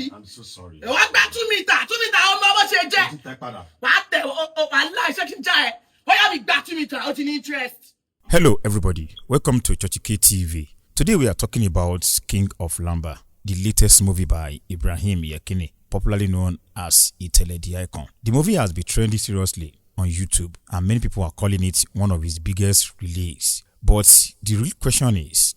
bí. I'm so sorry. Wá gba 2 meter ọmọ bó ṣe jẹ́. Wá tẹ̀ wàhálà iṣẹ́ kí n já ẹ. Ó yá mi gba 2 meter ó ti ní interest. Hello everybody, welcome to CHURCHILLKAY TV. Today we are talking about King of Lamba, the latest movie by Ibrahim Yekini, popularly known as Itele the Icon. The movie has been trending seriously on YouTube and many people are calling it one of his biggest releases. But the real question is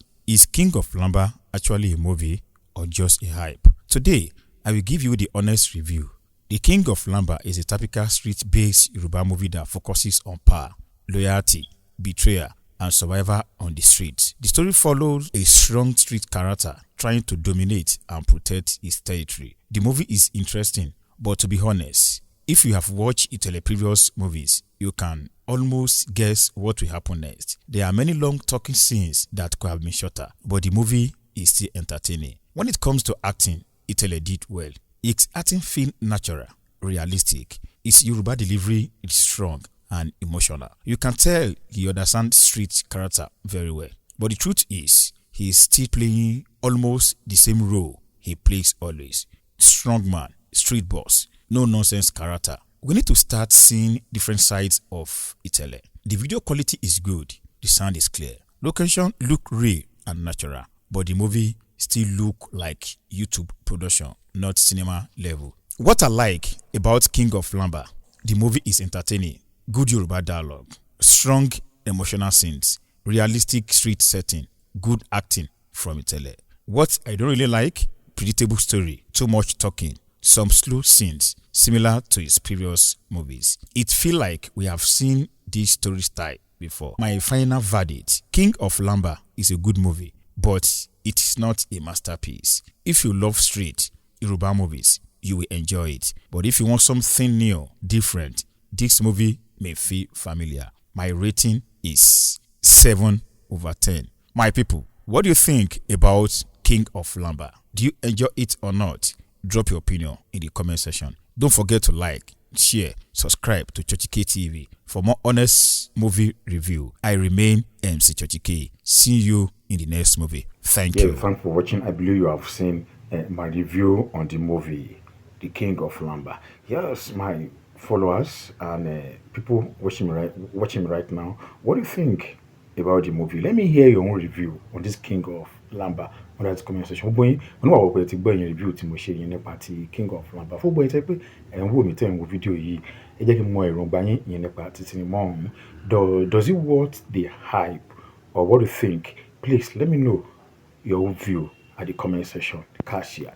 King of Lamba actually a movie or just a hype? Today, I will give you the honest review. The King of Lamba is a typical street-based Yoruba movie that focuses on power, loyalty, betrayal, and survival on the street. The story follows a strong street character trying to dominate and protect his territory. The movie is interesting, but to be honest, if you have watched Itele previous movies, you can almost guess what will happen next. There are many long talking scenes that could have been shorter, but the movie is still entertaining. When it comes to acting, Itele did well. Its acting feels natural, realistic. Its Yoruba delivery is strong and emotional. You can tell he understands street character very well. But the truth is, he is still playing almost the same role he plays always. Strong man, street boss, no nonsense character. We need to start seeing different sides of Itele. The video quality is good, the sound is clear. Location look real and natural, but the movie still look like YouTube production, not cinema level. What I like about King of Lamba, the movie is entertaining, good Yoruba dialogue, strong emotional scenes, realistic street setting, good acting from Itele. What I don't really like, predictable story, too much talking, some slow scenes, similar to his previous movies. It feels like we have seen this story style before. My final verdict, King of Lamba is a good movie, but it is not a masterpiece. If you love street Yoruba movies, you will enjoy it. But if you want something new, different, this movie may feel familiar. My rating is 7/10. My people, what do you think about King of Lamba? Do you enjoy it or not? Drop your opinion in the comment section. Don't forget to like, share, subscribe to CHURCHILLKAY TV for more honest movie review. I remain MC CHURCHILLKAY. See you in the next movie. Thank you. Thanks for watching. I believe you have seen my review on the movie, The King of Lamba. Yes, my followers and people watching me right now, what do you think about the movie? Let me hear your own review on this King of Lamba under the comment section. Boy, when I was going review to mo share yen party King of Lamba. For boy type and wo mi ten wo video yi. E jẹ́ kí mo erongba yin nípa títí mo. Does it worth the hype or what do you think? Please let me know your view at the comment section. Cassia.